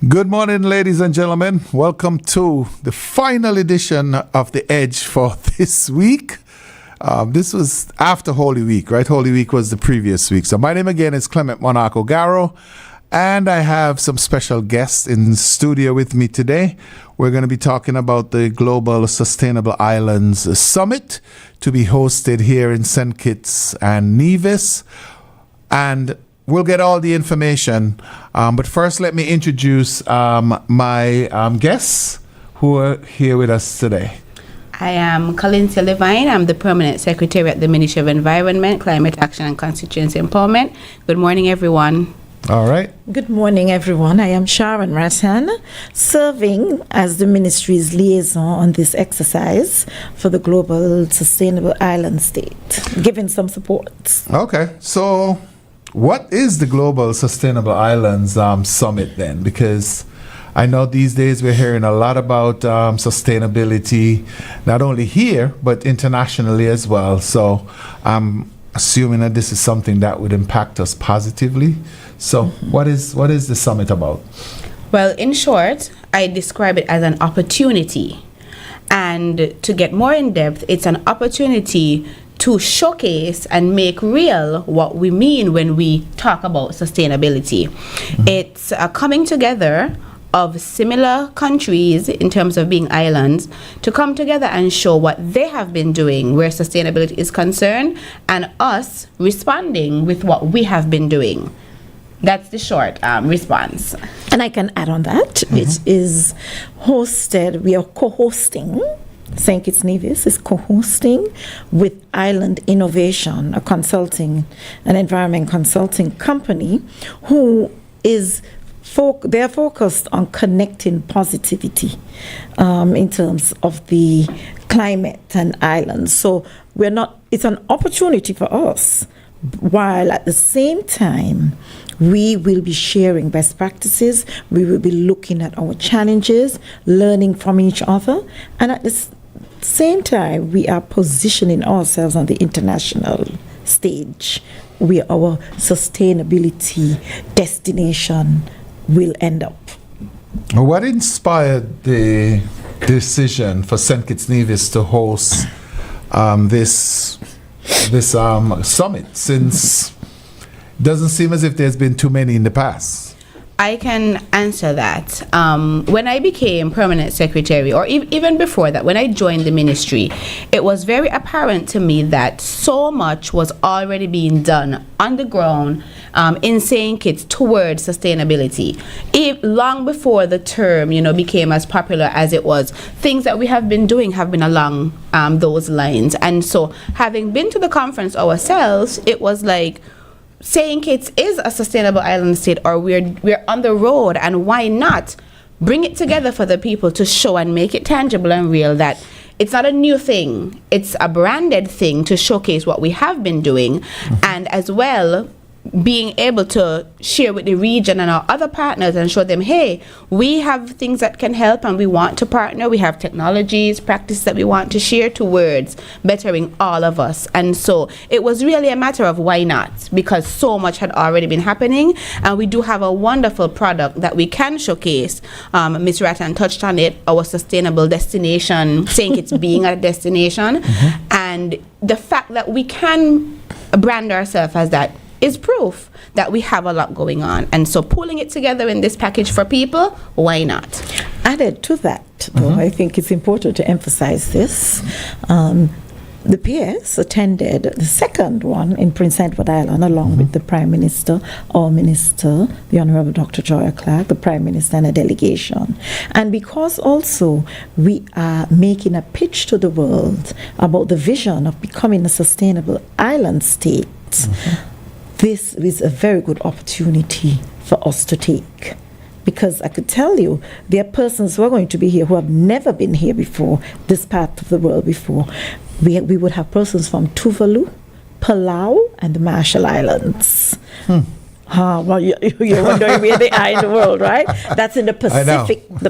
Good morning, ladies and gentlemen. Welcome to the final edition of The Edge for this week. This was after Holy Week, right? Holy Week was the previous week. So my name again is Clement Monarch, and I have some special guests in the studio with me today. We're going to be talking about the Global Sustainable Islands Summit to be hosted here in St. Kitts and Nevis. And we'll get all the information. But first, let me introduce my guests who are here with us today. I am Clement Levine. I'm the Permanent Secretary at the Ministry of Environment, Climate Action and Constituency Empowerment. Good morning, everyone. All right. Good morning, everyone. I am Sharon Rashan, serving as the ministry's liaison on this exercise for the Global Sustainable Island State, giving some support. Okay. So what is the Global Sustainable Islands Summit then? Because I know these days we're hearing a lot about sustainability, not only here, but internationally as well. So I'm assuming that this is something that would impact us positively. So what is the summit about? Well, in short, I describe it as an opportunity. And to get more in depth, it's an opportunity to showcase and make real what we mean when we talk about sustainability. It's a coming together of similar countries in terms of being islands to come together and show what they have been doing where sustainability is concerned, and us responding with what we have been doing. That's the short response. And I can add on that. It is hosted, we are co-hosting, St. Kitts Nevis is co-hosting with Island Innovation, a consulting, an environment consulting company who is they're focused on connecting positivity in terms of the climate and islands. So it's an opportunity for us, while at the same time, we will be sharing best practices, we will be looking at our challenges, learning from each other, and at the same time, we are positioning ourselves on the international stage where our sustainability destination will end up. What inspired the decision for St. Kitts Nevis to host this summit, since it doesn't seem as if there's been too many in the past? I can answer that. When I became permanent secretary, or even before that, when I joined the ministry, it was very apparent to me that so much was already being done on the ground in St. Kitts towards sustainability. Long before the term, became as popular as it was, things that we have been doing have been along those lines. And so, having been to the conference ourselves, it was like, St. Kitts is a sustainable island state, or we're on the road, and why not bring it together for the people to show and make it tangible and real that it's not a new thing, it's a branded thing to showcase what we have been doing, and as well being able to share with the region and our other partners and show them, hey, we have things that can help and we want to partner. We have technologies, practices that we want to share towards bettering all of us. And so it was really a matter of why not, because so much had already been happening, and we do have a wonderful product that we can showcase. Ms. Rattan touched on it, our sustainable destination, saying it's being a destination, and the fact that we can brand ourselves as that is proof that we have a lot going on. And so pulling it together in this package for people, why not? Added to that, though, I think it's important to emphasize this. The PS attended the second one in Prince Edward Island along with the Prime Minister, our Minister, the Honorable Dr. Joya Clark, the Prime Minister, and a delegation. And because also we are making a pitch to the world about the vision of becoming a sustainable island state, this is a very good opportunity for us to take. Because I could tell you, there are persons who are going to be here who have never been here before, this part of the world before. We would have persons from Tuvalu, Palau, and the Marshall Islands. Well, you're wondering where they are in the world, right? That's in the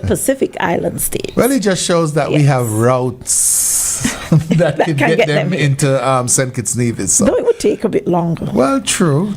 Pacific Island states. Well, it just shows that we have routes that can get them into St. Kitts Nevis. So. No, it would take a bit longer. Well, true.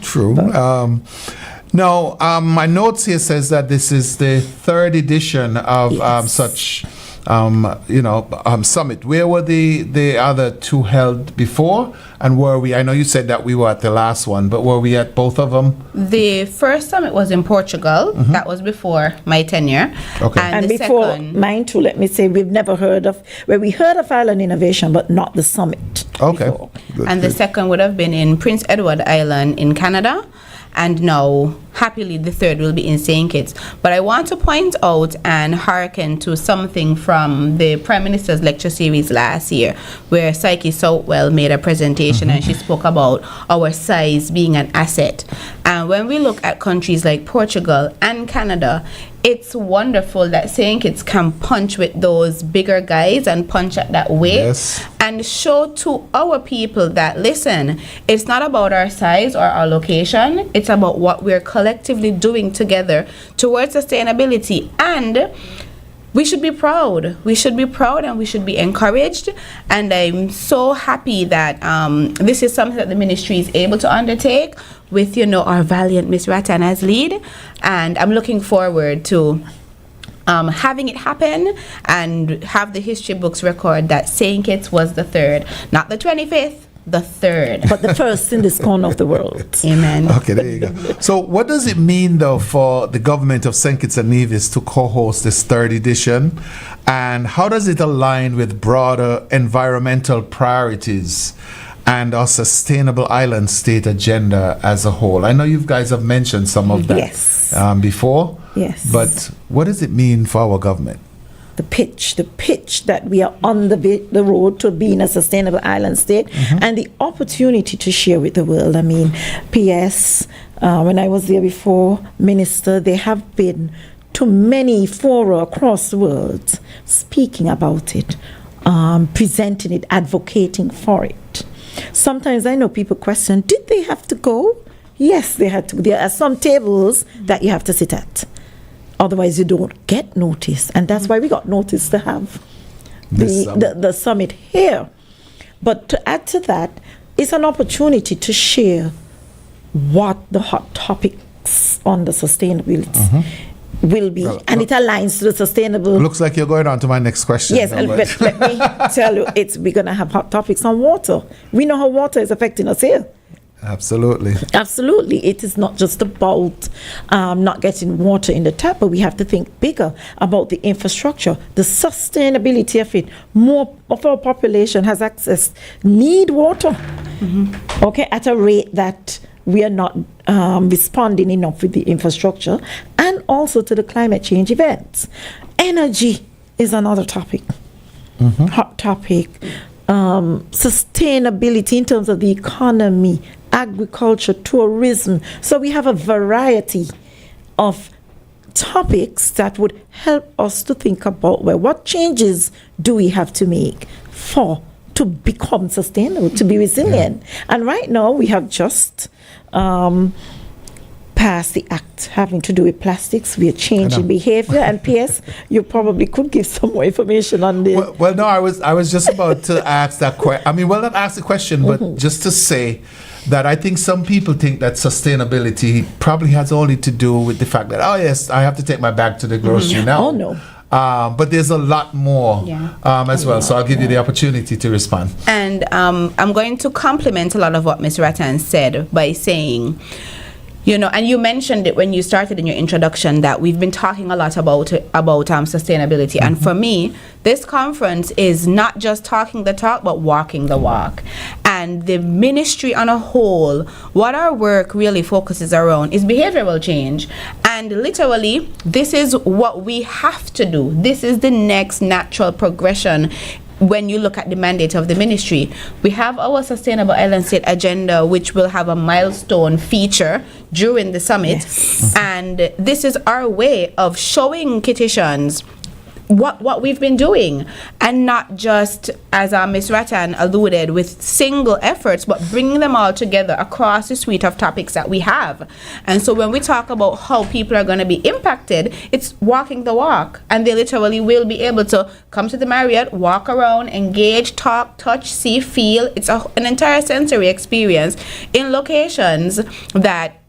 No, my notes here says that this is the third edition of such, summit. Where were the other two held before? And were we, I know you said that we were at the last one, but were we at both of them? The first summit was in Portugal. That was before my tenure. Okay. And before mine too, let me say, we've never heard of, we heard of Island Innovation, but not the summit. Okay. Good. The second would have been in Prince Edward Island in Canada. And now, happily, the third will be in St. Kitts. But I want to point out and hearken to something from the Prime Minister's lecture series last year, where Psyche Southwell made a presentation and she spoke about our size being an asset. And when we look at countries like Portugal and Canada, it's wonderful that St. Kitts can punch with those bigger guys and punch at that weight and show to our people that, listen, it's not about our size or our location, it's about what we're collectively doing together towards sustainability. And we should be proud. We should be proud and we should be encouraged. And I'm so happy that this is something that the ministry is able to undertake with, our valiant Miss Rattan as lead. And I'm looking forward to having it happen and have the history books record that St. Kitts was the third, not the 25th. The third. But the first in this corner of the world. Amen. Okay, there you go. So what does it mean, though, for the government of St. Kitts and Nevis to co-host this third edition? And how does it align with broader environmental priorities and our sustainable island state agenda as a whole? I know you guys have mentioned some of that before. Yes. But what does it mean for our government? The pitch that we are on the road to being a sustainable island state, and the opportunity to share with the world. I mean, P.S., when I was there before, Minister, there have been too many fora across the world speaking about it, presenting it, advocating for it. Sometimes I know people question, did they have to go? Yes, they had to. There are some tables that you have to sit at. Otherwise, you don't get notice. And that's why we got notice to have the summit here. But to add to that, it's an opportunity to share what the hot topics on the sustainability will be. And it aligns to the sustainable. Looks like you're going on to my next question. Yes, but let me tell you, we're going to have hot topics on water. We know how water is affecting us here. Absolutely. It is not just about not getting water in the tap, but we have to think bigger about the infrastructure, the sustainability of it. More of our population has need water, at a rate that we are not responding enough with the infrastructure, and also to the climate change events. Energy is another topic, hot topic. Sustainability in terms of the economy, agriculture, tourism. So we have a variety of topics that would help us to think about what changes do we have to make to become sustainable, to be resilient. And right now we have just passed the act having to do with plastics. We are changing behavior. And P.S., you probably could give some more information on this. Well, no, I was just about to ask that question. I mean, well, not ask the question, but just to say that I think some people think that sustainability probably has only to do with the fact that, yes, I have to take my bag to the grocery now. Oh, no. But there's a lot more as well. So I'll give you the opportunity to respond. And I'm going to compliment a lot of what Ms. Rattan said by saying, and you mentioned it when you started in your introduction that we've been talking a lot about sustainability. And for me, this conference is not just talking the talk, but walking the walk. And the ministry on a whole, what our work really focuses around is behavioral change. And literally, this is what we have to do. This is the next natural progression. When you look at the mandate of the ministry, we have our Sustainable Island State Agenda, which will have a milestone feature during the summit. And this is our way of showing Kittitians what we've been doing, and not just, as Ms. Rattan alluded, with single efforts, but bringing them all together across the suite of topics that we have. And so when we talk about how people are going to be impacted, it's walking the walk, and they literally will be able to come to the Marriott, walk around, engage, talk, touch, see, feel. It's an entire sensory experience in locations that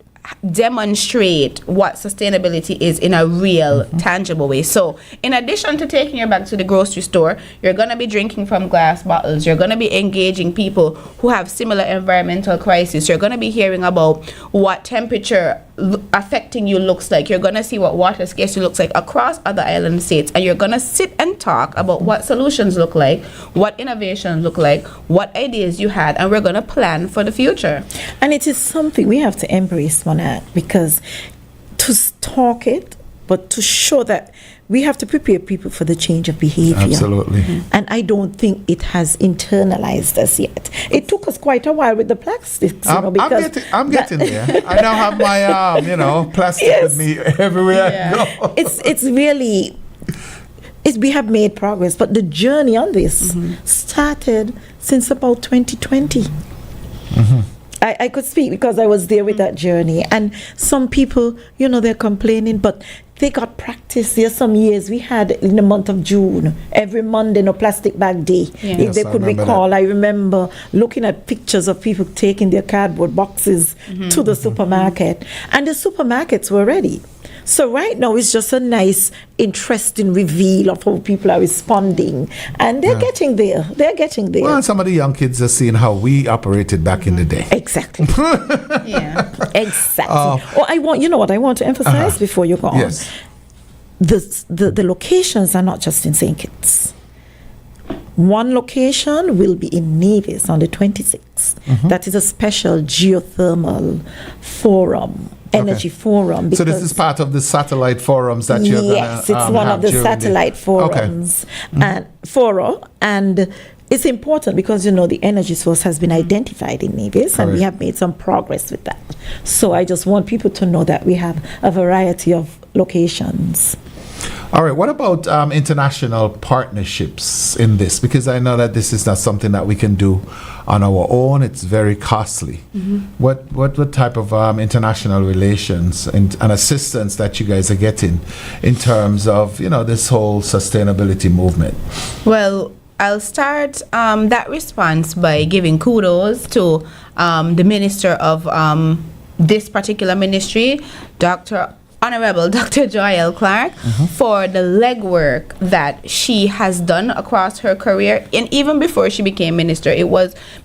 demonstrate what sustainability is in a real, tangible way. So, in addition to taking your bag to the grocery store, you're going to be drinking from glass bottles. You're going to be engaging people who have similar environmental crises. You're going to be hearing about what temperature affecting you looks like. You're going to see what water scarcity looks like across other island states, and you're going to sit and talk about what solutions look like, what innovations look like, what ideas you had, and we're going to plan for the future. And it is something we have to embrace, Monarch, because to talk it, but to show that we have to prepare people for the change of behavior. Absolutely. And I don't think it has internalized us yet. It took us quite a while with the plastics, I'm getting there. I now have my, plastic with me everywhere I go. It's really... we have made progress, but the journey on this started since about 2020. I could speak because I was there with that journey. And some people, they're complaining, but they got practice. There's some years we had in the month of June, every Monday, no plastic bag day. If they could recall, I remember looking at pictures of people taking their cardboard boxes to the supermarket. And the supermarkets were ready. So right now it's just a nice, interesting reveal of how people are responding. And they're getting there. They're getting there. Well, and some of the young kids are seeing how we operated back in the day. Exactly. Exactly. I want to emphasize before you go on. Yes. The locations are not just in St. Kitts. One location will be in Nevis on the 26th. That is a special geothermal forum. Energy forum. So this is part of the satellite forums that you're going to Yes, it's one of the satellite forums and fora, and it's important because the energy source has been identified in Nevis, and we have made some progress with that. So I just want people to know that we have a variety of locations. All right. What about international partnerships in this? Because I know that this is not something that we can do on our own. It's very costly. What type of international relations and assistance that you guys are getting in terms of this whole sustainability movement? Well, I'll start that response by giving kudos to the minister of this particular ministry, Honorable Dr. Joyelle Clark, for the legwork that she has done across her career. And even before she became minister,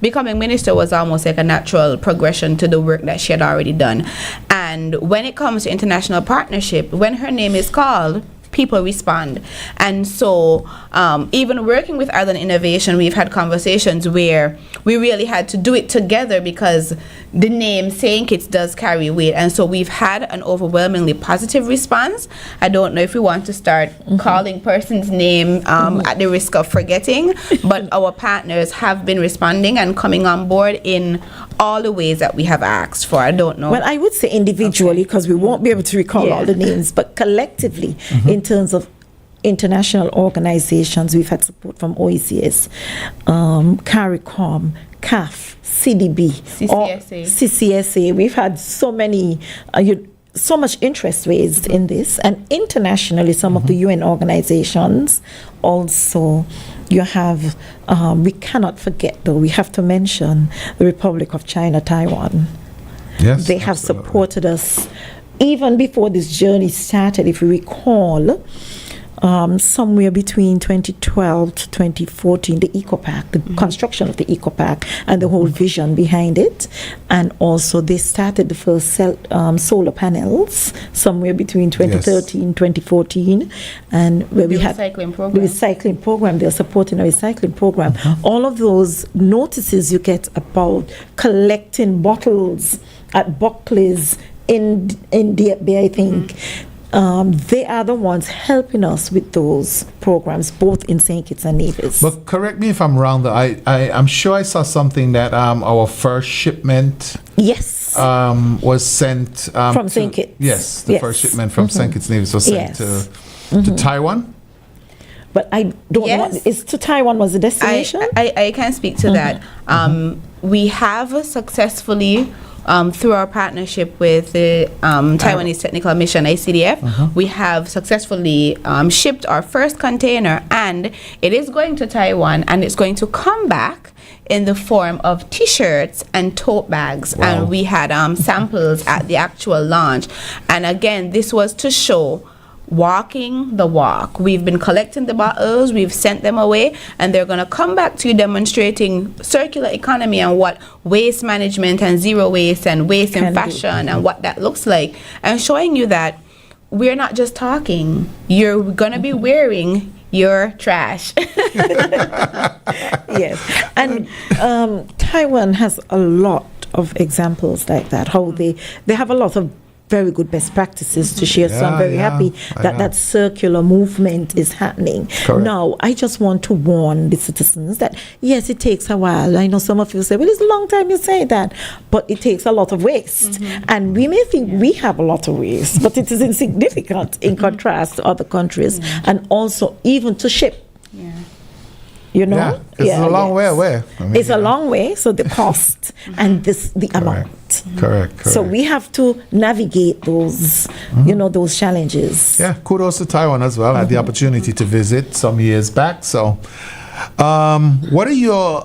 becoming minister was almost like a natural progression to the work that she had already done. And when it comes to international partnership, when her name is called, people respond. And so even working with Island Innovation, we've had conversations where we really had to do it together because the name St. Kitts does carry weight. And so we've had an overwhelmingly positive response. I don't know if we want to start calling person's name at the risk of forgetting, but our partners have been responding and coming on board in all the ways that we have asked for. I don't know. Well, I would say individually because we won't be able to recall all the names, but collectively in terms of international organizations, we've had support from OECS, CARICOM, CAF, CDB, CCSA. We've had so many, so much interest raised in this, and internationally, some of the UN organizations also. You have, we cannot forget though, we have to mention the Republic of China, Taiwan. Yes, they have supported us even before this journey started, if you recall. Somewhere between 2012 to 2014, the EcoPark, the construction of the EcoPark and the whole vision behind it. And also they started the first solar panels somewhere between 2013, 2014, and where we had the recycling program. They're supporting a recycling program. All of those notices you get about collecting bottles at Buckley's in Bay, I think. They are the ones helping us with those programs, both in St. Kitts and Nevis. But correct me if I'm wrong, though. I'm sure I saw something that our first shipment was sent from St. Kitts. Yes, the first shipment from St. Kitts Nevis was sent to Taiwan. But I don't know. Is to Taiwan was the destination? I can speak to that. We have successfully through our partnership with the Taiwanese Technical Mission, ICDF, we have successfully shipped our first container, and it is going to Taiwan, and it's going to come back in the form of t-shirts and tote bags. Wow. And we had samples at the actual launch. And again, this was to show walking the walk. We've been collecting the bottles, we've sent them away, and they're going to come back to you demonstrating circular economy and what waste management and zero waste and waste in fashion and what that looks like, and showing you that we're not just talking. You're going to be wearing your trash. Yes. And Taiwan has a lot of examples like that, how they have a lot of very good best practices to share. So I'm very happy that circular movement is happening. Correct. Now, I just want to warn the citizens that, yes, it takes a while. I know some of you say, well, it's a long time you say that, but it takes a lot of waste. And we may think we have a lot of waste, but it is insignificant in contrast to other countries, and also even to ship. You know? Yeah, it's a long way away. I mean, it's a long way, so the cost and the amount. Correct. So we have to navigate those, those challenges. Yeah, kudos to Taiwan as well. I had the opportunity to visit some years back. So, what are you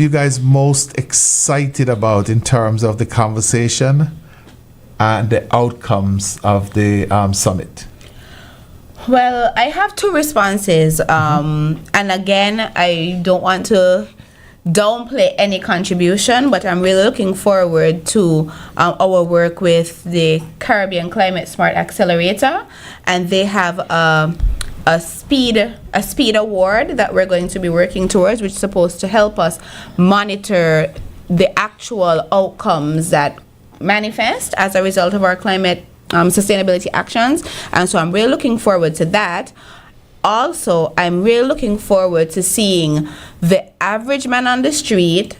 guys most excited about in terms of the conversation and the outcomes of the summit? Well, I have two responses. And again, I don't want to downplay any contribution, but I'm really looking forward to our work with the Caribbean Climate Smart Accelerator. And they have a speed award that we're going to be working towards, which is supposed to help us monitor the actual outcomes that manifest as a result of our climate sustainability actions. And so I'm really looking forward to that. Also, I'm really looking forward to seeing the average man on the street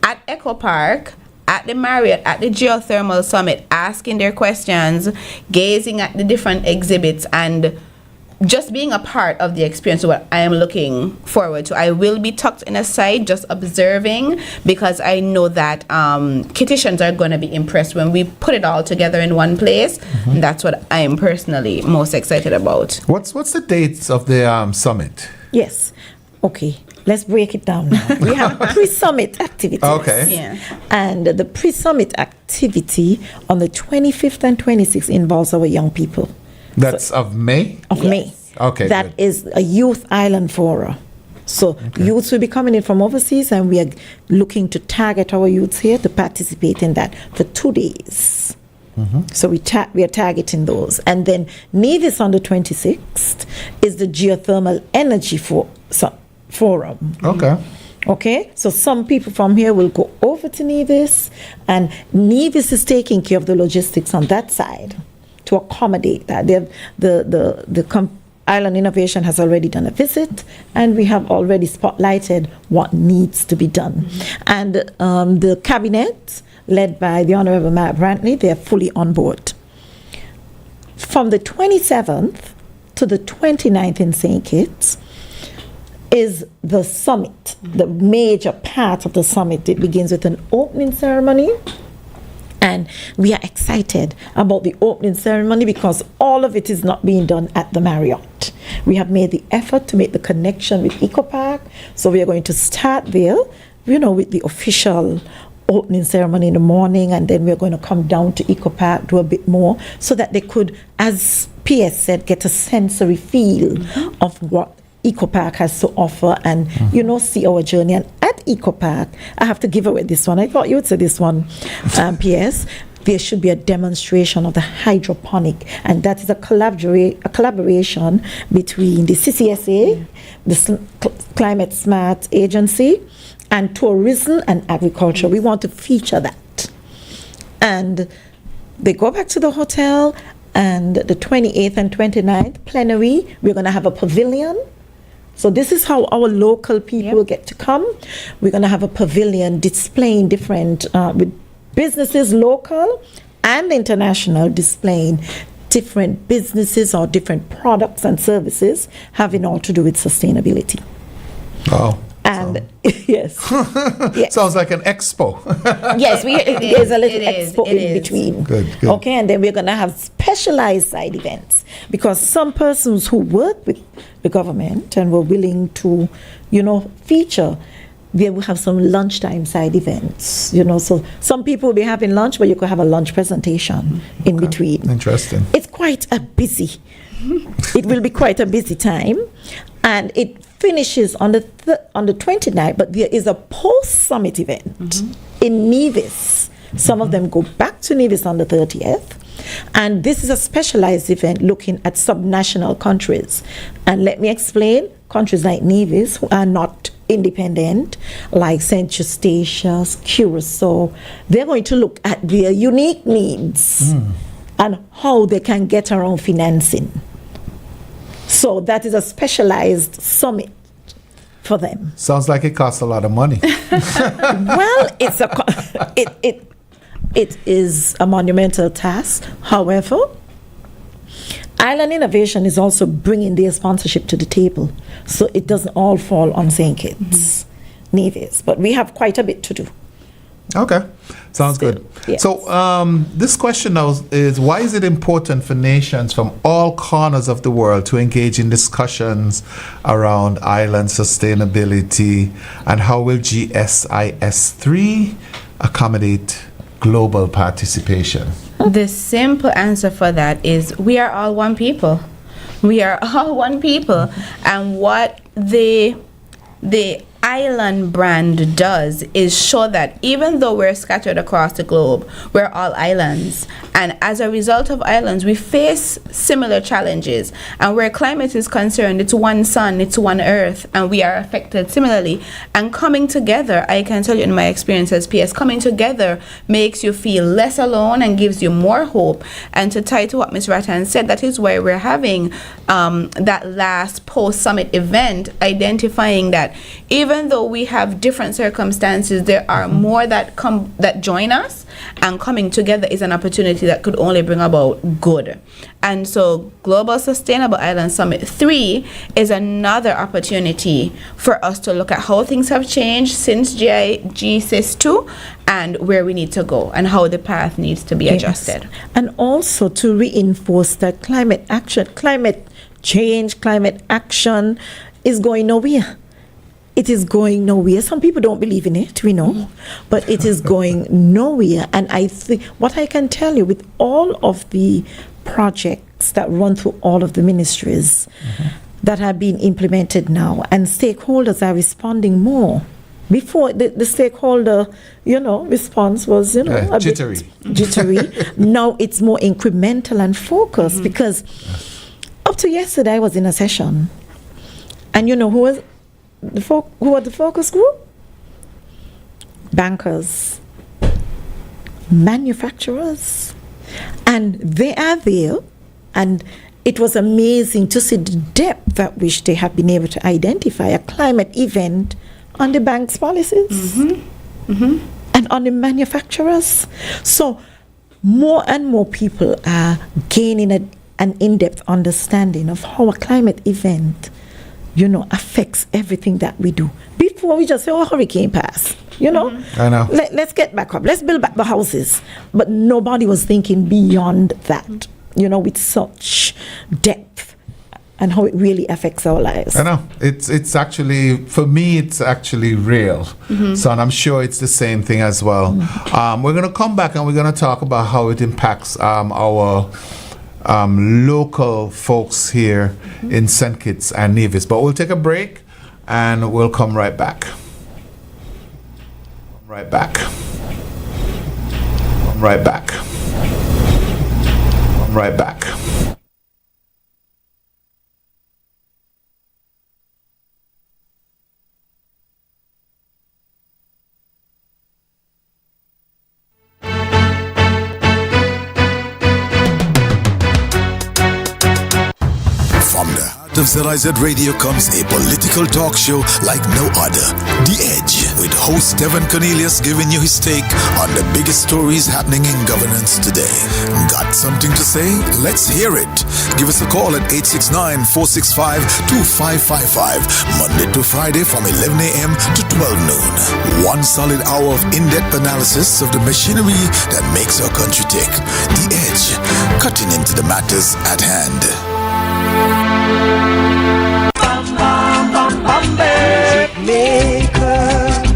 at Echo Park, at the Marriott, at the Geothermal Summit, asking their questions, gazing at the different exhibits, and just being a part of the experience. What I am looking forward to. I will be tucked in a side just observing, because I know that Kittitians are going to be impressed when we put it all together in one place. And that's what I am personally most excited about. What's the dates of the summit? Yes. Okay. Let's break it down now. We have pre-summit activities. Okay. Yeah. And the pre-summit activity on the 25th and 26th involves our young people. That's of May? Of May. Okay, That good. is a youth island forum. So youths will be coming in from overseas, and we are looking to target our youths here to participate in that for 2 days. So we are targeting those. And then Nevis on the 26th is the geothermal energy forum. Okay, so some people from here will go over to Nevis, and Nevis is taking care of the logistics on that side to accommodate that. The Island Innovation has already done a visit, and we have already spotlighted what needs to be done. And the cabinet, led by the Honorable Matt Brantley, they are fully on board. From the 27th to the 29th in St. Kitts is the summit, the major part of the summit. It begins with an opening ceremony. And we are excited about the opening ceremony because all of it is not being done at the Marriott. We have made the effort to make the connection with Eco Park. So we are going to start there, with the official opening ceremony in the morning, and then we're going to come down to Eco Park, do a bit more, so that they could, as PS said, get a sensory feel of what Eco Park has to offer, and see our journey. And at Eco Park, I have to give away this one. I thought you would say this one, PS. There should be a demonstration of the hydroponic, and that is a collaboration between the CCSA, the Climate Smart Agency, and tourism and agriculture. We want to feature that. And they go back to the hotel, and the 28th and 29th plenary, we're going to have a pavilion. So this is how our local people get to come. We're going to have a pavilion displaying different, with businesses local and international, displaying different businesses or different products and services having all to do with sustainability. Wow. And yes. Sounds like an expo. Yes, there's a little expo in between. Good. Okay, and then we're going to have specialized side events, because some persons who work with the government and were willing to, feature, there will have some lunchtime side events, so some people will be having lunch, but you could have a lunch presentation in between. Interesting. It's quite a busy, it will be quite a busy time, and it finishes on the 29th, but there is a post-summit event in Nevis. Some of them go back to Nevis on the 30th. And this is a specialized event looking at subnational countries. And let me explain, countries like Nevis, who are not independent, like St. Eustatius, Curacao, they're going to look at their unique needs and how they can get around financing. So that is a specialized summit for them. Sounds like it costs a lot of money. Well, it is a monumental task. However, Island Innovation is also bringing their sponsorship to the table, so it doesn't all fall on St. Kitts, Nevis. But we have quite a bit to do. Okay, sounds good. Yes. So this question now is, why is it important for nations from all corners of the world to engage in discussions around island sustainability, and how will GSIS 3 accommodate global participation? The simple answer for that is we are all one people. We are all one people. And what the island brand does is show that even though we're scattered across the globe, we're all islands. And as a result of islands, we face similar challenges. And where climate is concerned, it's one sun, it's one earth, and we are affected similarly. And coming together, I can tell you in my experience as PS, coming together makes you feel less alone and gives you more hope. And to tie to what Ms. Rattan said, that is why we're having that last post-summit event, identifying that even though we have different circumstances, there are more that join us, and coming together is an opportunity that could only bring about good. And so Global Sustainable Island Summit 3 is another opportunity for us to look at how things have changed since GSIS 2 and where we need to go and how the path needs to be adjusted. And also to reinforce that climate change, climate action is going nowhere. It is going nowhere. Some people don't believe in it, we know, but it is going nowhere. And I think what I can tell you, with all of the projects that run through all of the ministries that are being implemented now, and stakeholders are responding more. Before, the stakeholder, response was, a jittery. bit jittery. Now it's more incremental and focused, because up to yesterday I was in a session, and who was who are the focus group? Bankers, manufacturers, and they are there, and it was amazing to see the depth at which they have been able to identify a climate event on the bank's policies and on the manufacturers. So more and more people are gaining an in-depth understanding of how a climate event affects everything that we do. Before we just say, hurricane pass, I know. Let's get back up. Let's build back the houses. But nobody was thinking beyond that, with such depth and how it really affects our lives. I know. It's actually, for me, it's actually real. So, and I'm sure it's the same thing as well. We're going to come back and we're going to talk about how it impacts our local folks here in St. Kitts and Nevis. But we'll take a break and we'll come right back. Right back. Right back. Right back. Of ZIZ Radio comes a political talk show like no other. The Edge, with host Devon Cornelius giving you his take on the biggest stories happening in governance today. Got something to say? Let's hear it. Give us a call at 869-465-2555, Monday to Friday from 11 a.m. to 12 noon. One solid hour of in-depth analysis of the machinery that makes our country tick. The Edge, cutting into the matters at hand. Music maker.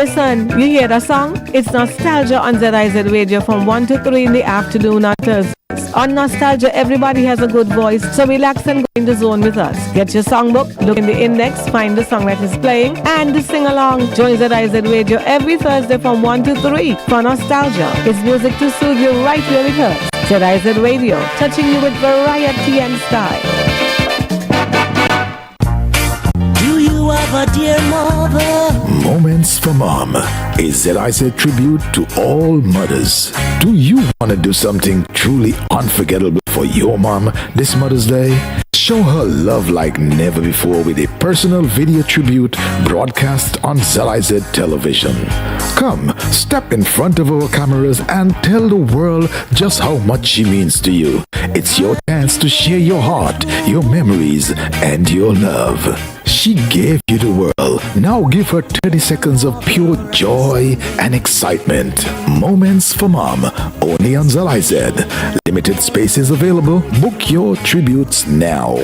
Listen, you hear the song? It's Nostalgia on ZIZ Radio from 1 to 3 in the afternoon on Thursdays. On Nostalgia, everybody has a good voice, so relax and go in the zone with us. Get your songbook, look in the index, find the song that is playing, and sing along. Join ZIZ Radio every Thursday from 1 to 3 for Nostalgia. It's music to soothe you right where it hurts. ZIZ Radio, touching you with variety and style. Do you have a dear mother? Moments for Mom is ZIZ tribute to all mothers. Do you want to do something truly unforgettable for your mom this Mother's Day? Show her love like never before with a personal video tribute broadcast on ZIZ television. Come, step in front of our cameras and tell the world just how much she means to you. It's your chance to share your heart, your memories, and your love. She gave you the world. Now give her 30 seconds of pure joy and excitement. Moments for Mom, only on ZIZ. Limited spaces available. Book your tributes now.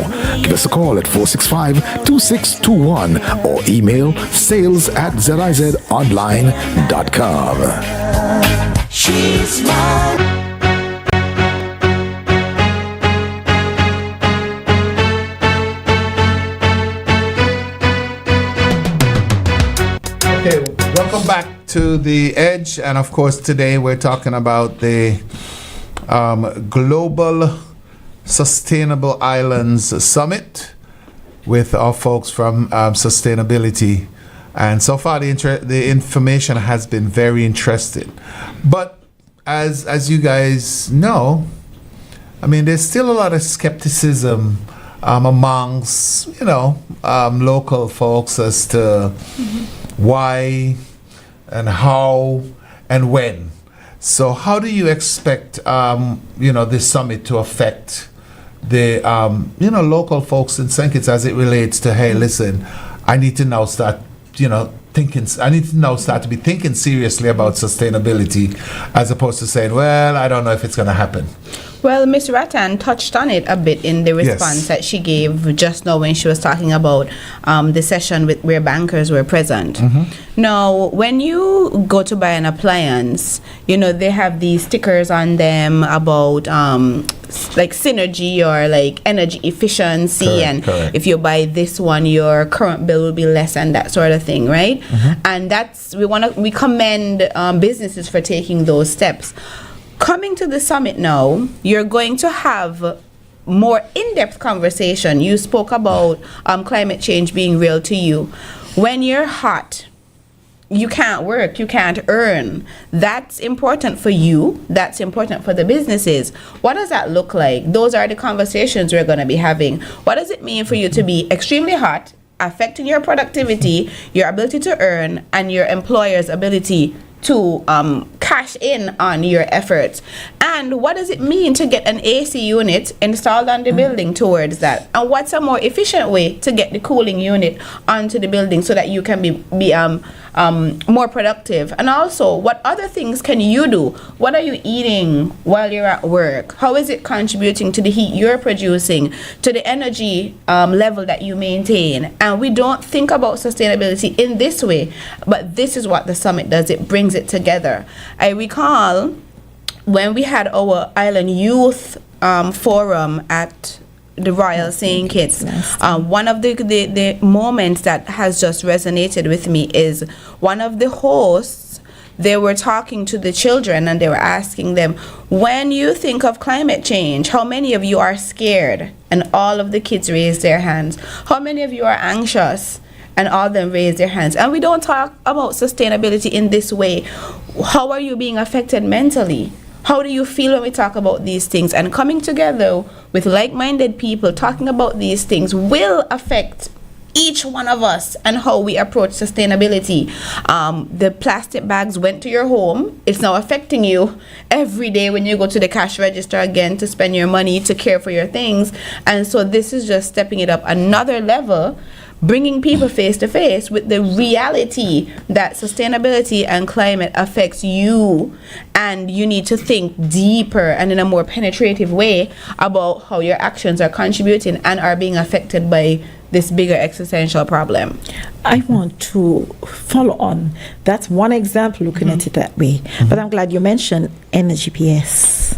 Give us a call at 465-2621 or email sales@zizonline.com. She's mine. Okay, welcome back to The Edge. And of course, today we're talking about the Global Sustainable Islands Summit with our folks from Sustainability. And so far, the information has been very interesting. But as you guys know, I mean, there's still a lot of skepticism amongst, local folks as to why and how and when. So how do you expect, this summit to affect the, local folks in St. Kitts as it relates to, hey, listen, I need to now start, to be thinking seriously about sustainability as opposed to saying, well, I don't know if it's going to happen. Well, Ms. Rattan touched on it a bit in the response that she gave just now when she was talking about the session where bankers were present. Mm-hmm. Now, when you go to buy an appliance, they have these stickers on them about like synergy or like energy efficiency, correct. If you buy this one, your current bill will be less and that sort of thing, right? Mm-hmm. And we commend businesses for taking those steps. Coming to the summit now, you're going to have more in-depth conversation. You spoke about climate change being real to you. When you're hot, you can't work, you can't earn. That's important for you. That's important for the businesses. What does that look like? Those are the conversations we're going to be having. What does it mean for you to be extremely hot, affecting your productivity, your ability to earn, and your employer's ability to cash in on your efforts? And what does it mean to get an AC unit installed on the building towards that? And what's a more efficient way to get the cooling unit onto the building so that you can be more productive? And also, what other things can you do? What are you eating while you're at work? How is it contributing to the heat you're producing, to the energy level that you maintain? And we don't think about sustainability in this way, but this is what the summit does. It brings it together. I recall when we had our Island Youth Forum at the Royal St. Kitts, one of the moments that has just resonated with me is one of the hosts, they were talking to the children and they were asking them, when you think of climate change, how many of you are scared? And all of the kids raised their hands. How many of you are anxious? And all of them raised their hands. And we don't talk about sustainability in this way. How are you being affected mentally? How do you feel when we talk about these things? And coming together with like-minded people talking about these things will affect each one of us and how we approach sustainability. The plastic bags went to your home. It's now affecting you every day when you go to the cash register again to spend your money to care for your things. And so this is just stepping it up another level bringing people face to face with the reality that sustainability and climate affects you, and you need to think deeper and in a more penetrative way about how your actions are contributing and are being affected by this bigger existential problem. I want to follow on. That's one example looking at it that way. But I'm glad you mentioned energy PS,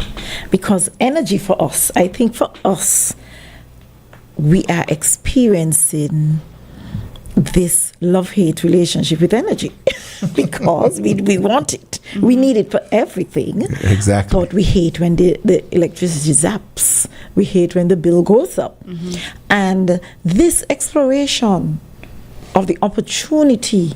because energy for us, I think for us, we are experiencing this love-hate relationship with energy because we want it. We need it for everything. Exactly. But we hate when the electricity zaps. We hate when the bill goes up. And this exploration of the opportunity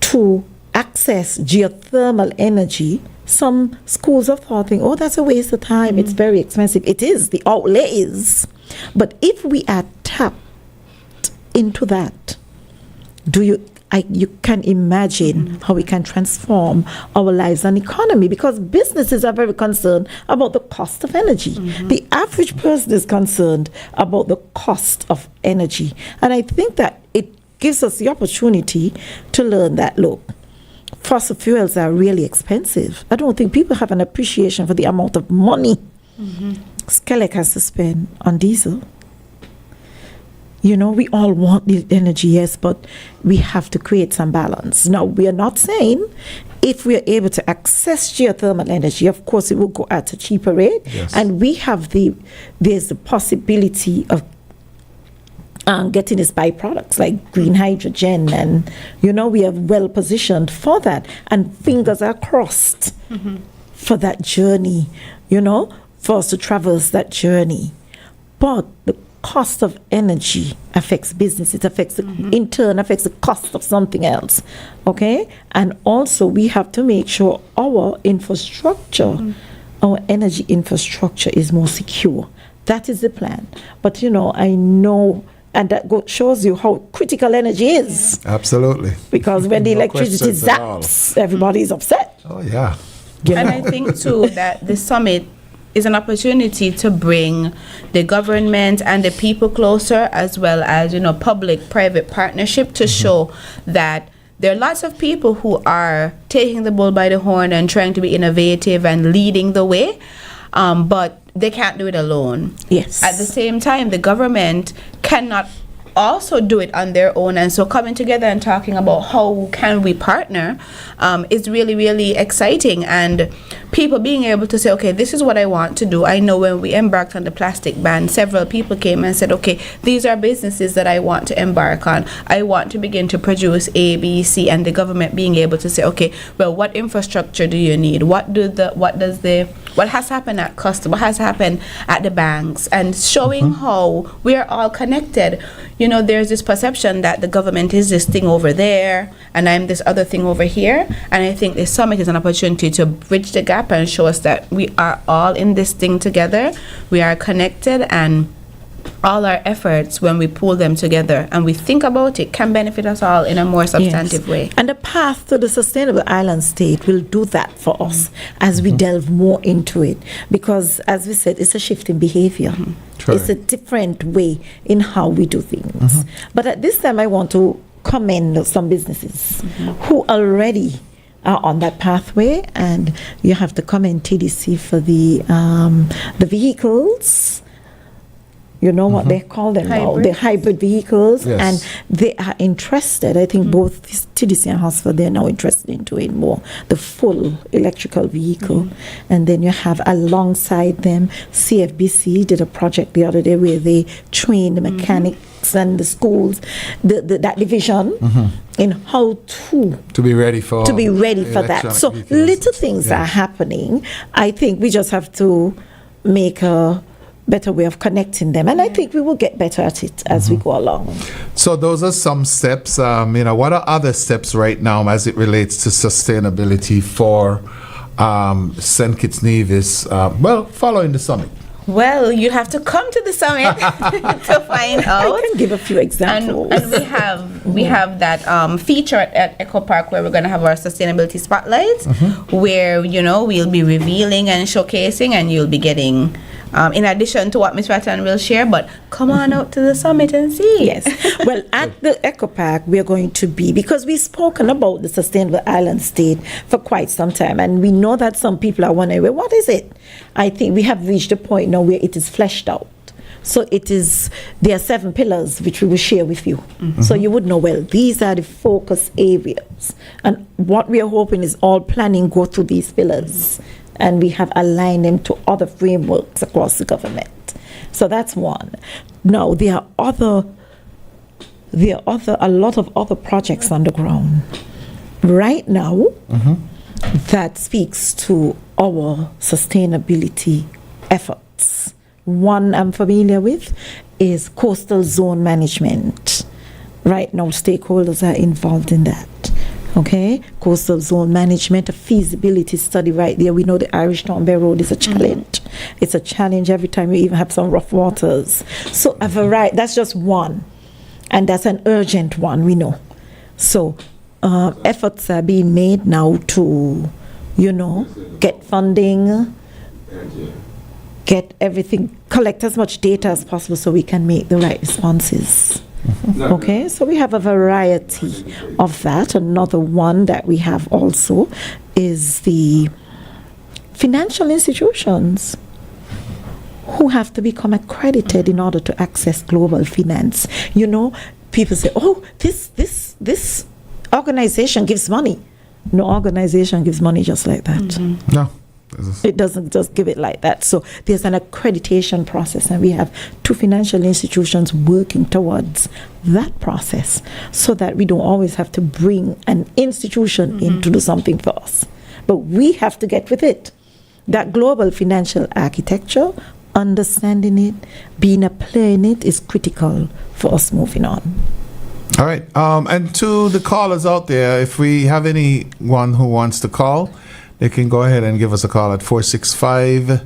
to access geothermal energy, some schools of thought think, oh, that's a waste of time. It's very expensive. It is. The outlay is. But if we are tapped into that, you can imagine how we can transform our lives and economy, because businesses are very concerned about the cost of energy. The average person is concerned about the cost of energy. And I think that it gives us the opportunity to learn that, look, fossil fuels are really expensive. I don't think people have an appreciation for the amount of money Skelec has to spend on diesel. You know, we all want the energy, yes, but we have to create some balance. Now, we are not saying if we are able to access geothermal energy, of course, it will go at a cheaper rate. Yes. And we have there's the possibility of getting its byproducts like green hydrogen, and, you know, we are well positioned for that. And fingers are crossed for that journey, you know, for us to traverse that journey. But the cost of energy affects business. It affects, in turn, affects the cost of something else. Okay? And also, we have to make sure our infrastructure, our energy infrastructure is more secure. That is the plan. But, you know, I know, and that shows you how critical energy is. Absolutely. Because when the No electricity questions at all. zaps, everybody is upset. Oh, yeah. You And know? I think too that the summit is an opportunity to bring the government and the people closer, as well as, you know, public-private partnership to show that there are lots of people who are taking the bull by the horn and trying to be innovative and leading the way, but they can't do it alone. Yes. At the same time, the government cannot also do it on their own, and so coming together and talking about how can we partner is really, really exciting. And people being able to say, okay, this is what I want to do. I know when we embarked on the plastic ban, several people came and said, okay, these are businesses that I want to embark on. I want to begin to produce A, B, C, and the government being able to say, okay, well, what infrastructure do you need? What has happened at custom? What has happened at the banks? And showing how we are all connected. You know, there's this perception that the government is this thing over there and I'm this other thing over here. And I think this summit is an opportunity to bridge the gap and show us that we are all in this thing together. We are connected, and all our efforts, when we pull them together and we think about it, can benefit us all in a more substantive way. And the path to the sustainable island state will do that for us as we delve more into it. Because, as we said, it's a shift in behavior. It's a different way in how we do things. But at this time, I want to commend some businesses who already are on that pathway. And you have to commend TDC for the vehicles. You know what they call them now, the hybrid vehicles, and they are interested. I think both TDC and Hosford, they're now interested in doing more, the full electrical vehicle. And then you have alongside them, CFBC did a project the other day where they trained the mechanics and the schools, that division, in how to be ready for that. So little things are happening. I think we just have to make a better way of connecting them, and I think we will get better at it as we go along. So those are some steps. You know, what are other steps right now as it relates to sustainability for St. Kitts Nevis? Following the summit. Well, you have to come to the summit to find out. I can give a few examples. And we have that feature at Echo Park where we're going to have our sustainability spotlights, where, you know, we'll be revealing and showcasing, and you'll be getting in addition to what Ms. Rattan will share, but come on out to the summit and see. Yes. Well, at the Eco Park, we are going to be, because we've spoken about the Sustainable Island State for quite some time, and we know that some people are wondering, well, what is it? I think we have reached a point now where it is fleshed out. So there are 7 pillars which we will share with you. So you would know, well, these are the focus areas. And what we are hoping is all planning go through these pillars. And we have aligned them to other frameworks across the government. So that's one. Now, there are a lot of other projects on the ground right now that speaks to our sustainability efforts. One I'm familiar with is coastal zone management. Right now, stakeholders are involved in that. Okay, coastal zone management, a feasibility study right there. We know the Irish Town Bay Road is a challenge. It's a challenge every time you even have some rough waters. So a variety, that's just one. And that's an urgent one, we know. So efforts are being made now to, get funding, get everything, collect as much data as possible so we can make the right responses. Okay, so we have a variety of that. Another one that we have also is the financial institutions who have to become accredited in order to access global finance. People say, oh, this organization gives money. No organization gives money just like that. No. It doesn't just give it like that. So there's an accreditation process, and we have 2 financial institutions working towards that process so that we don't always have to bring an institution in to do something for us. But we have to get with it. That global financial architecture, understanding it, being a player in it is critical for us moving on. All right. And to the callers out there, if we have anyone who wants to call, they can go ahead and give us a call at 465-1977,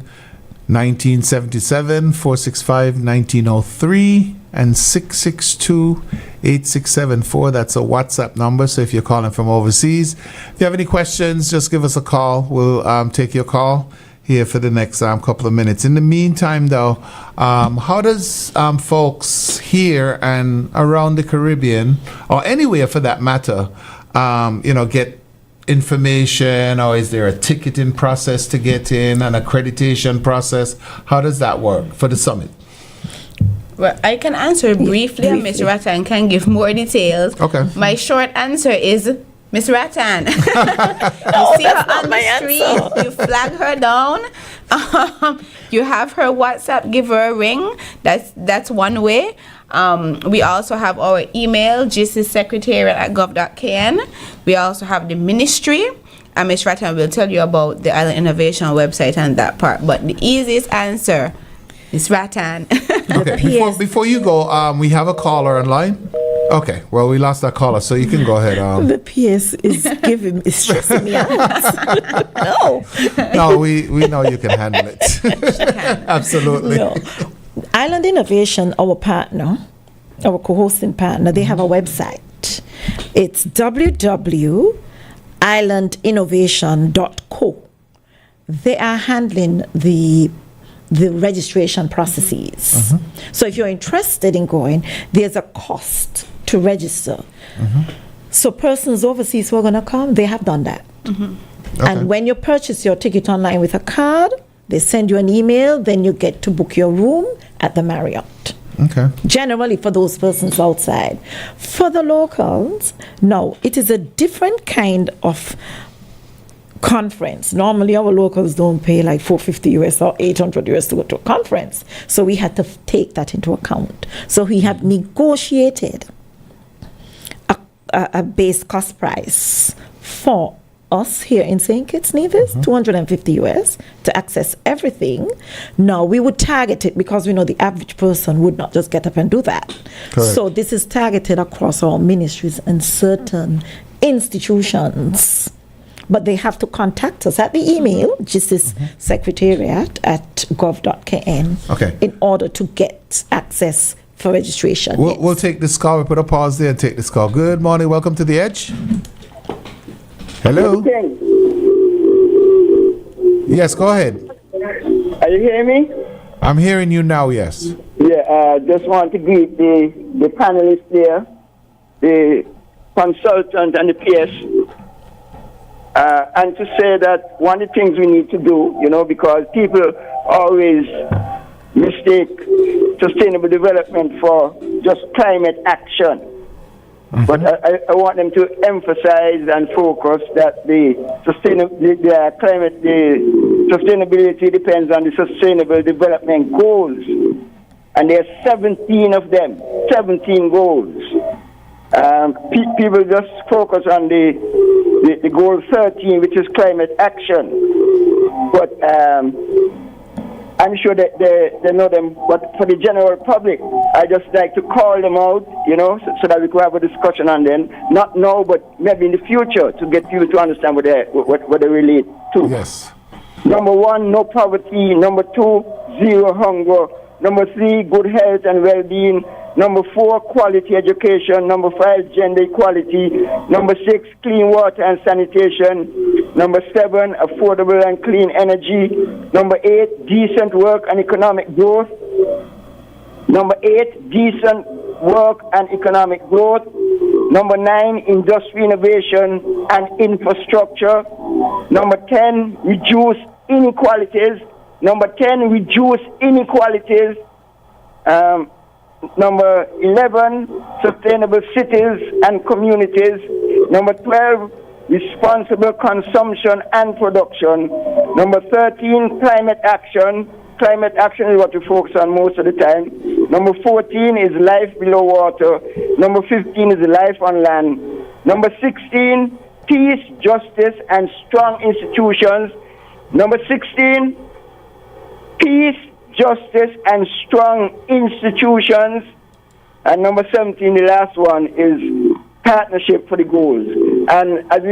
465-1903, and 662-8674. That's a WhatsApp number, so if you're calling from overseas. If you have any questions, just give us a call. We'll take your call here for the next couple of minutes. In the meantime, though, how does folks here and around the Caribbean, or anywhere for that matter, get information, or is there a ticketing process to get in, an accreditation process? How does that work for the summit? Well, I can answer briefly, and Ms. Rattan can give more details. Okay. My short answer is Ms. Rattan. You see her on the street, you flag her down. You have her WhatsApp, give her a ring. That's one way. We also have our email, gcsecretariat@gov.kn. We also have the ministry, and Ms. Rattan will tell you about the Island Innovation website and that part. But the easiest answer, Ms. Rattan. Okay. Before you go, we have a caller online. Okay. Well, we lost that caller, so you can go ahead. The PS is stressing me out. No. No, we know you can handle it. Absolutely. No. Island Innovation, our partner, our co-hosting partner, they have a website. It's www.islandinnovation.co. They are handling the registration processes. So if you're interested in going, there's a cost to register. So persons overseas who are going to come, they have done that. Okay. And when you purchase your ticket online with a card, they send you an email, then you get to book your room at the Marriott. Okay. Generally for those persons outside. For the locals, no, it is a different kind of conference. Normally our locals don't pay like $450 US or $800 US to go to a conference. So we had to take that into account. So we have negotiated a base cost price for us here in St. Kitts Nevis, $250 US to access everything. Now we would target it because we know the average person would not just get up and do that. Correct. So this is targeted across all ministries and certain institutions. But they have to contact us at the email, secretariat@gov.kn, in order to get access for registration. We'll take this call. We'll put a pause there and take this call. Good morning. Welcome to The Edge. Hello? Good. Yes, go ahead. Are you hearing me? I'm hearing you now, yes. Yeah, just want to greet the panelists there, the consultant and the PS, and to say that one of the things we need to do, because people always mistake sustainable development for just climate action. Mm-hmm. But I want them to emphasize and focus that the sustainability depends on the sustainable development goals. And there are 17 of them, 17 goals. People just focus on the goal 13, which is climate action. But I'm sure that they know them, but for the general public, I just like to call them out, so that we can have a discussion on them. Not now, but maybe in the future, to get people to understand what they relate to. Yes. Number 1, no poverty. Number 2, zero hunger. Number 3, good health and well-being. Number 4, quality education. Number 5, gender equality. Number 6, clean water and sanitation. Number 7, affordable and clean energy. Number 8, decent work and economic growth. Number 8, decent work and economic growth. Number 9, industry innovation and infrastructure. Number 10, reduce inequalities. Number 10, reduce inequalities. Number 11, sustainable cities and communities. Number 12, responsible consumption and production. Number 13, climate action. Climate action is what we focus on most of the time. Number 14 is life below water. Number 15 is life on land. Number 16, peace, justice, and strong institutions. Number 16, peace, justice, and strong institutions. And number 17, the last one, is partnership for the goals. And as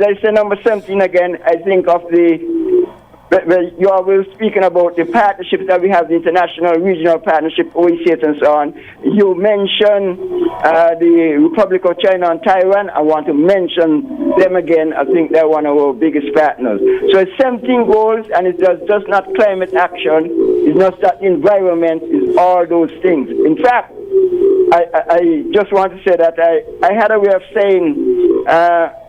I say number 17 again, I think of you are speaking about the partnerships that we have, the international, regional partnership, OECS and so on. You mentioned the Republic of China and Taiwan. I want to mention them again. I think they're one of our biggest partners. So it's 17 goals, and it's just not climate action. It's not that environment. It's all those things. In fact, I just want to say that I had a way of saying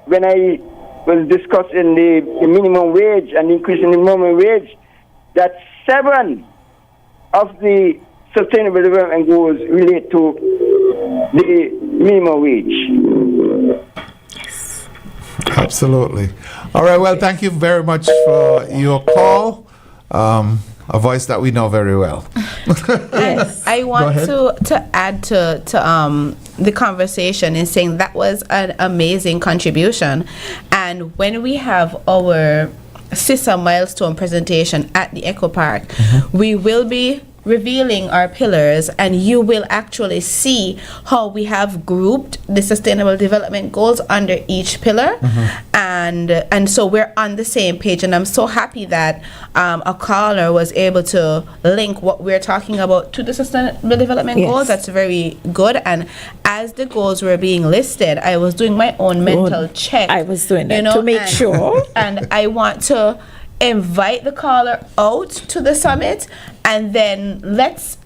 when I was discussing the minimum wage and increasing the minimum wage, that 7 of the sustainable development goals relate to the minimum wage. Absolutely. All right, well, thank you very much for your call. A voice that we know very well. Yes. I want to add to the conversation in saying that was an amazing contribution. And when we have our CISA milestone presentation at the Echo Park, we will be revealing our pillars, and you will actually see how we have grouped the sustainable development goals under each pillar, and so we're on the same page. And I'm so happy that a caller was able to link what we're talking about to the sustainable development goals. That's very good. And as the goals were being listed, I was doing my own mental check. I was doing that to make sure. And I want to invite the caller out to the summit, and then let's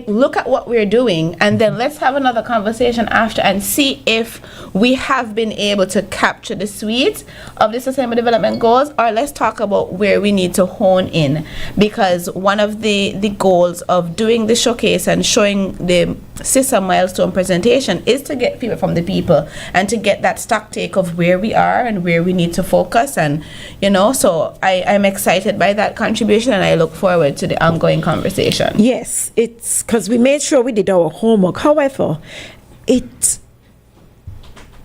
look at what we're doing, and then let's have another conversation after and see if we have been able to capture the sweet of the sustainable development goals, or let's talk about where we need to hone in, because one of the goals of doing the showcase and showing the CISA milestone presentation is to get feedback from the people and to get that stock take of where we are and where we need to focus. And so I'm excited by that contribution, and I look forward to the ongoing conversation. Yes, it's because we made sure we did our homework. However,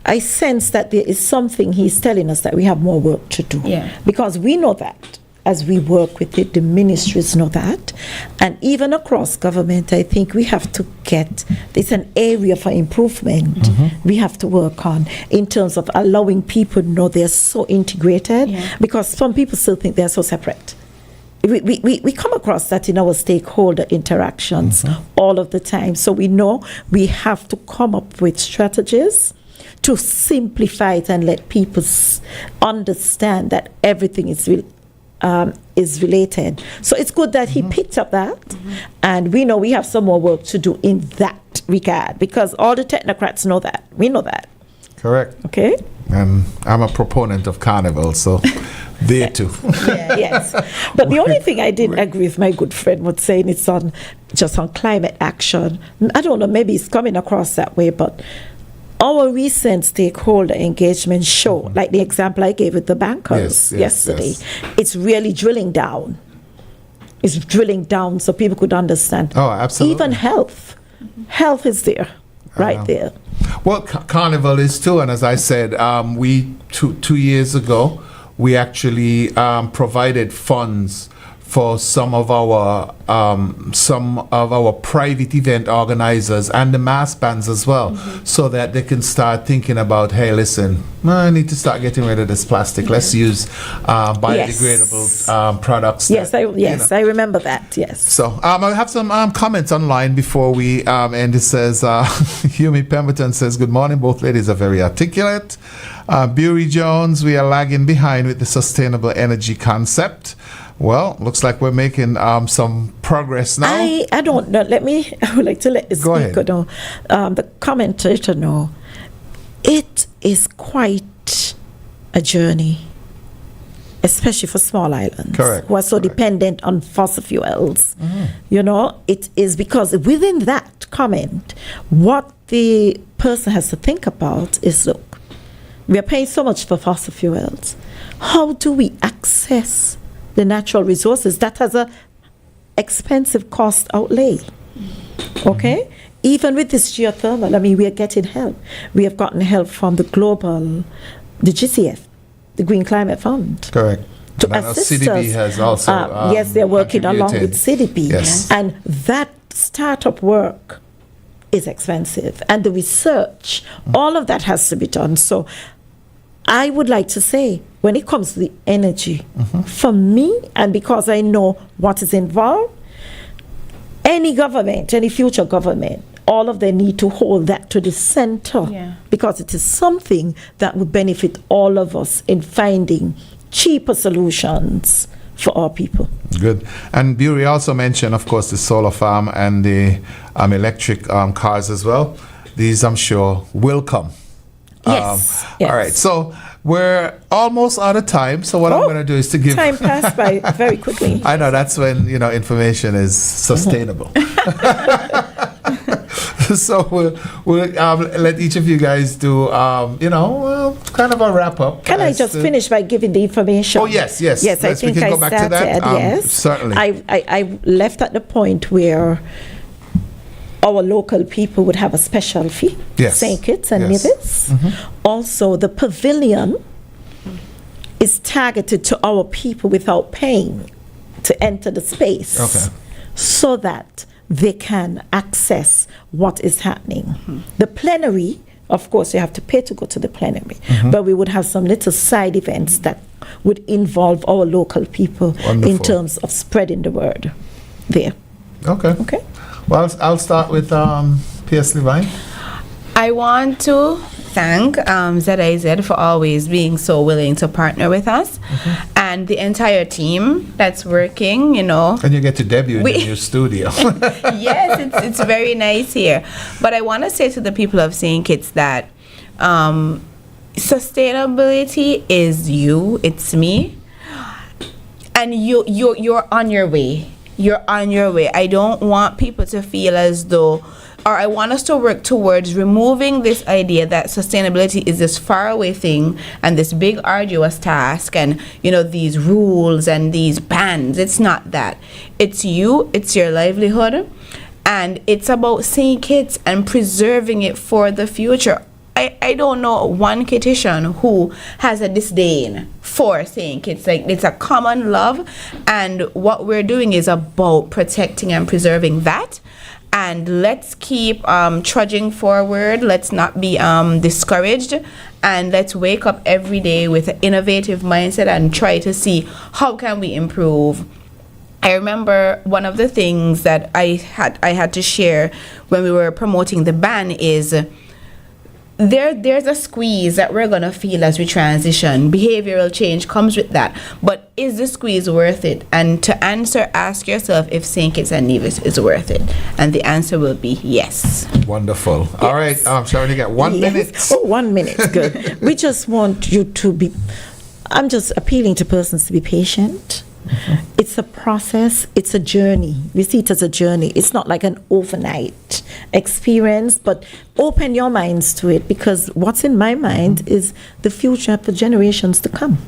I sense that there is something he's telling us that we have more work to do. Yeah. Because we know that as we work with it, the ministries know that. And even across government, I think we have to there's an area for improvement we have to work on in terms of allowing people to know they're so integrated, because some people still think they're so separate. We come across that in our stakeholder interactions all of the time. So we know we have to come up with strategies to simplify it and let people understand that everything is is related. So it's good that he picked up that, and we know we have some more work to do in that regard, because all the technocrats know that. We know that. Correct. Okay? And I'm a proponent of carnival, so there too. Yes. But the only thing I didn't agree with my good friend was saying it's just on climate action. I don't know, maybe it's coming across that way, but our recent stakeholder engagement show, like the example I gave with the bankers yesterday, it's really drilling down. It's drilling down so people could understand. Oh, absolutely. Even health. Health is there, right there. Well, Carnival is too, and as I said, we 2 years ago, we actually provided funds for some of our private event organizers and the mass bands as well, so that they can start thinking about, hey, listen, I need to start getting rid of this plastic. Let's use biodegradable products. I remember that. Yes. So I have some comments online before we end. It says, Humi Pemberton says, good morning. Both ladies are very articulate. Bury Jones, we are lagging behind with the sustainable energy concept. Well, looks like we're making some progress now. I don't know. I would like to let the speaker know, the commentator know. It is quite a journey, especially for small islands who are so dependent on fossil fuels. You know, it is because within that comment, what the person has to think about is, look, we are paying so much for fossil fuels. How do we access the natural resources? That has a expensive cost outlay. Okay? Even with this geothermal, I mean, we are getting help. We have gotten help from the GCF, the Green Climate Fund. Correct. To assist CDB us. has also yes, they're working along with CDB. Yes. And that startup work is expensive. And the research, all of that has to be done. So I would like to say, when it comes to the energy, for me, and because I know what is involved, any government, any future government, all of them need to hold that to the center, because it is something that would benefit all of us in finding cheaper solutions for our people. Good. And Bury also mentioned, of course, the solar farm and the electric cars as well. These, I'm sure, will come. Yes. All right. So we're almost out of time. So what I'm going to do is to give... Time passed by very quickly. I know. That's when, information is sustainable. So we'll let each of you guys do, kind of a wrap up. Can I just finish by giving the information? Oh, yes. Yes, I think we can I go back to that. Yes. Certainly. I left at the point where our local people would have a special fee, St. Kitts and Nevis. Also, the pavilion is targeted to our people without paying to enter the space, so that they can access what is happening. The plenary, of course, you have to pay to go to the plenary, but we would have some little side events that would involve our local people in terms of spreading the word there. Okay. Well, I'll start with P.S. Levine. I want to thank ZIZ for always being so willing to partner with us, and the entire team that's working, And you get to debut in the new studio. Yes, it's very nice here. But I want to say to the people of St. Kitts that sustainability is you, it's me, and you're on your way. You're on your way. I don't want people to feel as though, or I want us to work towards removing this idea that sustainability is this faraway thing and this big arduous task and, these rules and these bans. It's not that. It's you, it's your livelihood, and it's about St. Kitts and preserving it for the future. I don't know one Kittitian who has a disdain for St. Kitts. Like, it's a common love, and what we're doing is about protecting and preserving that. And let's keep trudging forward. Let's not be discouraged, and let's wake up every day with an innovative mindset and try to see how can we improve. I remember one of the things that I had to share when we were promoting the ban is there's a squeeze that we're going to feel as we transition. Behavioral change comes with that. But is the squeeze worth it? And to answer, ask yourself if St. Kitts and Nevis is worth it. And the answer will be yes. Wonderful. Yes. All right, Sharon, you got 1 minute. Oh, 1 minute. Good. We just want you to be, I'm just appealing to persons to be patient. It's a process, it's a journey. We see it as a journey. It's not like an overnight experience, but open your minds to it, because what's in my mind is the future for generations to come.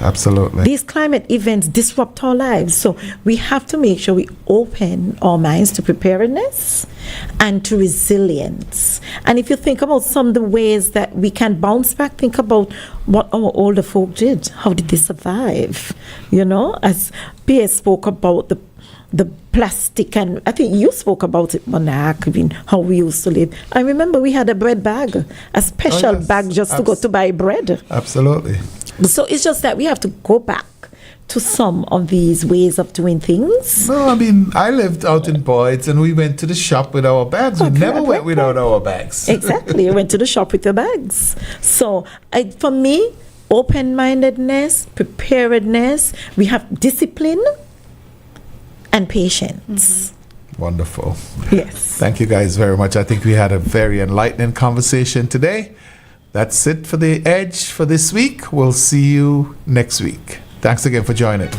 Absolutely. These climate events disrupt our lives, so we have to make sure we open our minds to preparedness and to resilience. And if you think about some of the ways that we can bounce back, think about what our older folk did. How did they survive? You know, as Pierre spoke about the plastic, and I think you spoke about it, Monarch, I mean, how we used to live. I remember we had a bread bag, a special bag just to go to buy bread. Absolutely. So it's just that we have to go back to some of these ways of doing things. No, I mean, I lived out in Boyd's and we went to the shop with our bags. We never went without our bags. Exactly. We went to the shop with the bags. So for me, open-mindedness, preparedness, we have discipline and patience. Wonderful. Yes. Thank you guys very much. I think we had a very enlightening conversation today. That's it for The Edge for this week. We'll see you next week. Thanks again for joining.